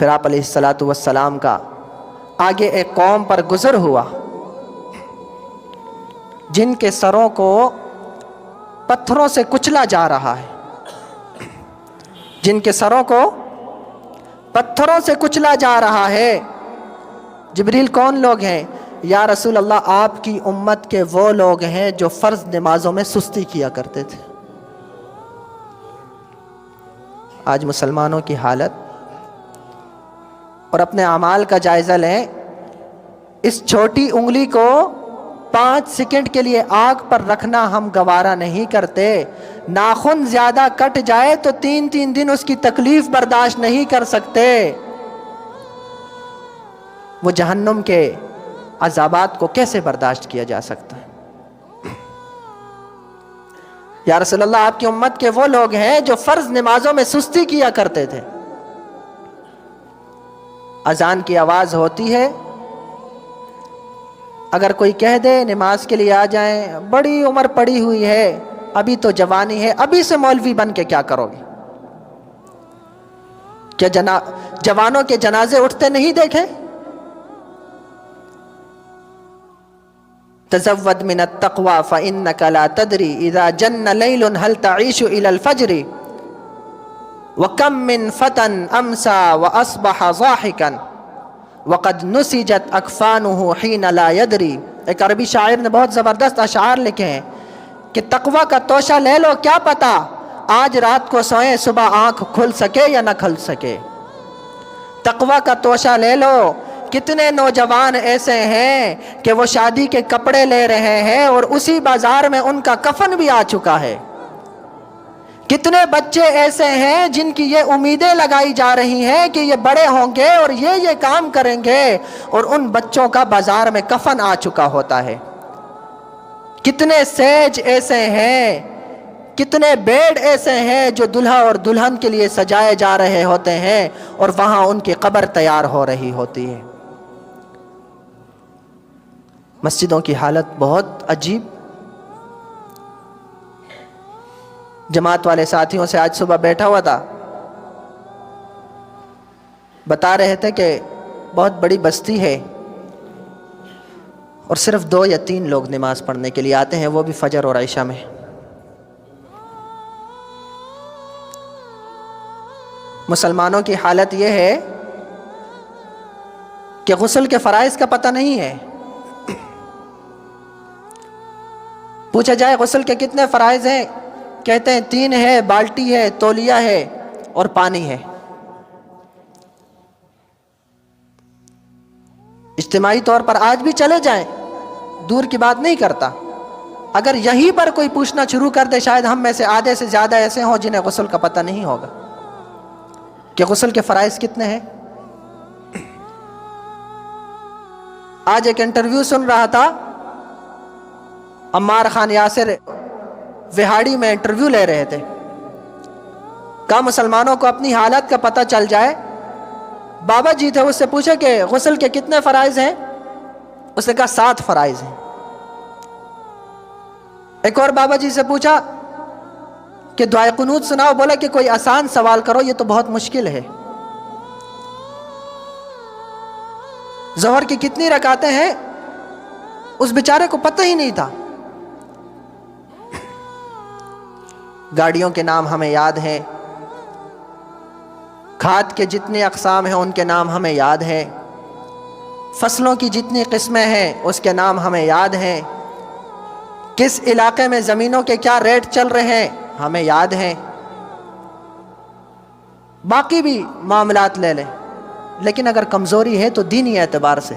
پھر آپ علیہ الصلاۃ والسلام کا آگے ایک قوم پر گزر ہوا جن کے سروں کو پتھروں سے کچلا جا رہا ہے، جن کے سروں کو پتھروں سے کچلا جا رہا ہے۔ جبریل کون لوگ ہیں؟ یا رسول اللہ آپ کی امت کے وہ لوگ ہیں جو فرض نمازوں میں سستی کیا کرتے تھے۔ آج مسلمانوں کی حالت، اور اپنے اعمال کا جائزہ لیں، اس چھوٹی انگلی کو 5 سیکنڈ کے لیے آگ پر رکھنا ہم گوارا نہیں کرتے۔ ناخن زیادہ کٹ جائے تو 3 دن اس کی تکلیف برداشت نہیں کر سکتے۔ وہ جہنم کے عذابات کو کیسے برداشت کیا جا سکتا ہے؟ یا رسول اللہ آپ کی امت کے وہ لوگ ہیں جو فرض نمازوں میں سستی کیا کرتے تھے۔ اذان کی آواز ہوتی ہے، اگر کوئی کہہ دے نماز کے لیے آ جائیں، بڑی عمر پڑی ہوئی ہے، ابھی تو جوانی ہے، ابھی سے مولوی بن کے کیا کرو گے؟ کیا جوانوں کے جنازے اٹھتے نہیں دیکھے؟ تزود من التقوى فإنك لا تدري إذا جن ليل هل تعيش إلى الفجر وكم من فتى أمسى وأصبح ضاحكا وقد نسجت أكفانه حين لا يدري۔ ایک عربی شاعر نے بہت زبردست اشعار لکھے ہیں کہ تقوی کا توشہ لے لو، کیا پتا آج رات کو سوئیں صبح آنکھ کھل سکے یا نہ کھل سکے۔ تقوی کا توشہ لے لو۔ کتنے نوجوان ایسے ہیں کہ وہ شادی کے کپڑے لے رہے ہیں اور اسی بازار میں ان کا کفن بھی آ چکا ہے۔ کتنے بچے ایسے ہیں جن کی یہ امیدیں لگائی جا رہی ہیں کہ یہ بڑے ہوں گے اور یہ کام کریں گے، اور ان بچوں کا بازار میں کفن آ چکا ہوتا ہے۔ کتنے سیج ایسے ہیں، کتنے بیڈ ایسے ہیں جو دلہا اور دلہن کے لیے سجائے جا رہے ہوتے ہیں اور وہاں ان کی قبر تیار ہو رہی ہوتی ہے۔ مسجدوں کی حالت بہت عجیب۔ جماعت والے ساتھیوں سے آج صبح بیٹھا ہوا تھا، بتا رہے تھے کہ بہت بڑی بستی ہے اور صرف 2 یا 3 لوگ نماز پڑھنے کے لیے آتے ہیں، وہ بھی فجر اور عشاء میں۔ مسلمانوں کی حالت یہ ہے کہ غسل کے فرائض کا پتہ نہیں ہے۔ پوچھا جائے غسل کے کتنے فرائض ہیں، کہتے ہیں 3 ہے، بالٹی ہے، تولیہ ہے اور پانی ہے۔ اجتماعی طور پر آج بھی چلے جائیں، دور کی بات نہیں کرتا، اگر یہیں پر کوئی پوچھنا شروع کر دے شاید ہم میں سے آدھے سے زیادہ ایسے ہوں جنہیں غسل کا پتہ نہیں ہوگا کہ غسل کے فرائض کتنے ہیں۔ آج ایک انٹرویو سن رہا تھا، عمار خان یاسر وہاڑی میں انٹرویو لے رہے تھے، کہا مسلمانوں کو اپنی حالت کا پتہ چل جائے۔ بابا جی تھے، اس سے پوچھا کہ غسل کے کتنے فرائض ہیں؟ اس نے کہا 7 فرائض ہیں۔ ایک اور بابا جی سے پوچھا کہ دعائے قنوت سناؤ، بولا کہ کوئی آسان سوال کرو، یہ تو بہت مشکل ہے۔ ظہر کی کتنی رکعتیں ہیں اس بیچارے کو پتہ ہی نہیں تھا۔ گاڑیوں کے نام ہمیں یاد ہیں، کھاد کے جتنے اقسام ہیں ان کے نام ہمیں یاد ہیں، فصلوں کی جتنی قسمیں ہیں اس کے نام ہمیں یاد ہیں، کس علاقے میں زمینوں کے کیا ریٹ چل رہے ہیں ہمیں یاد ہیں، باقی بھی معاملات لے لیں، لیکن اگر کمزوری ہے تو دینی اعتبار سے۔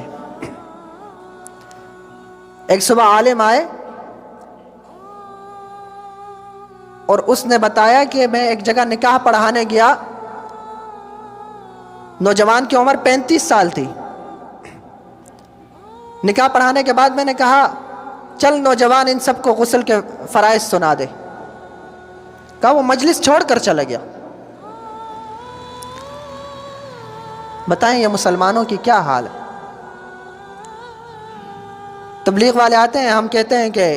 ایک صبح عالم آئے اور اس نے بتایا کہ میں ایک جگہ نکاح پڑھانے گیا، نوجوان کی عمر 35 سال تھی۔ نکاح پڑھانے کے بعد میں نے کہا چل نوجوان ان سب کو غسل کے فرائض سنا دے، کہا وہ مجلس چھوڑ کر چلا گیا۔ بتائیں یہ مسلمانوں کی کیا حال ہے۔ تبلیغ والے آتے ہیں، ہم کہتے ہیں کہ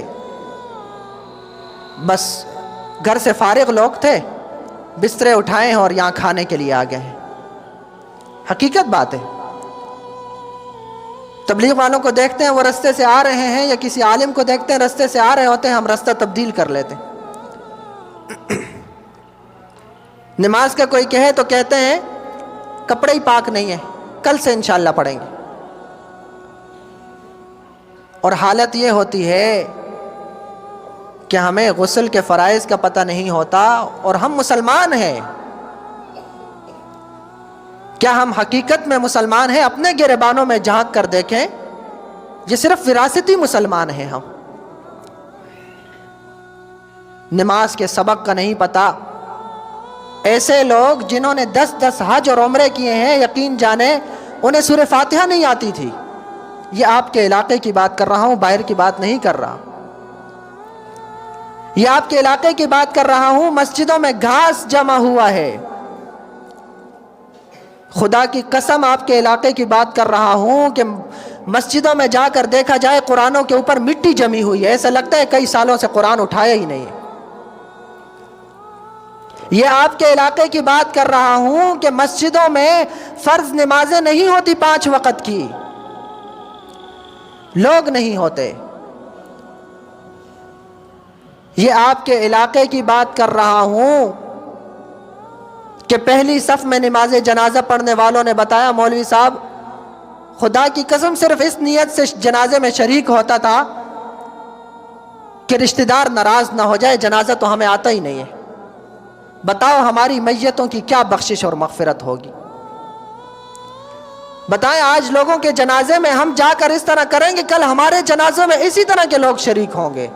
بس گھر سے فارغ لوگ تھے، بسترے اٹھائے ہیں اور یہاں کھانے کے لیے آ گئے ہیں۔ حقیقت بات ہے. تبلیغ والوں کو دیکھتے ہیں وہ رستے سے آ رہے ہیں، یا کسی عالم کو دیکھتے ہیں رستے سے آ رہے ہوتے ہیں، ہم رستہ تبدیل کر لیتے ہیں. نماز کا کوئی کہے تو کہتے ہیں کپڑے ہی پاک نہیں ہیں، کل سے انشاءاللہ پڑھیں گے. اور حالت یہ ہوتی ہے کہ ہمیں غسل کے فرائض کا پتہ نہیں ہوتا اور ہم مسلمان ہیں. کیا ہم حقیقت میں مسلمان ہیں؟ اپنے گریبانوں میں جھانک کر دیکھیں، یہ صرف وراثتی مسلمان ہیں ہم. نماز کے سبق کا نہیں پتہ. ایسے لوگ جنہوں نے 10 حج اور عمرے کیے ہیں، یقین جانیں انہیں سورہ فاتحہ نہیں آتی تھی. یہ آپ کے علاقے کی بات کر رہا ہوں، باہر کی بات نہیں کر رہا. یہ آپ کے علاقے کی بات کر رہا ہوں. مسجدوں میں گھاس جمع ہوا ہے. خدا کی قسم آپ کے علاقے کی بات کر رہا ہوں کہ مسجدوں میں جا کر دیکھا جائے قرآنوں کے اوپر مٹی جمی ہوئی ہے. ایسا لگتا ہے کئی سالوں سے قرآن اٹھایا ہی نہیں ہے. یہ آپ کے علاقے کی بات کر رہا ہوں کہ مسجدوں میں فرض نمازیں نہیں ہوتی 5 وقت کی، لوگ نہیں ہوتے. یہ آپ کے علاقے کی بات کر رہا ہوں کہ پہلی صف میں نماز جنازہ پڑھنے والوں نے بتایا مولوی صاحب خدا کی قسم صرف اس نیت سے جنازے میں شریک ہوتا تھا کہ رشتہ دار ناراض نہ ہو جائے، جنازہ تو ہمیں آتا ہی نہیں ہے. بتاؤ ہماری میتوں کی کیا بخشش اور مغفرت ہوگی؟ بتائیں آج لوگوں کے جنازے میں ہم جا کر اس طرح کریں گے، کل ہمارے جنازوں میں اسی طرح کے لوگ شریک ہوں گے.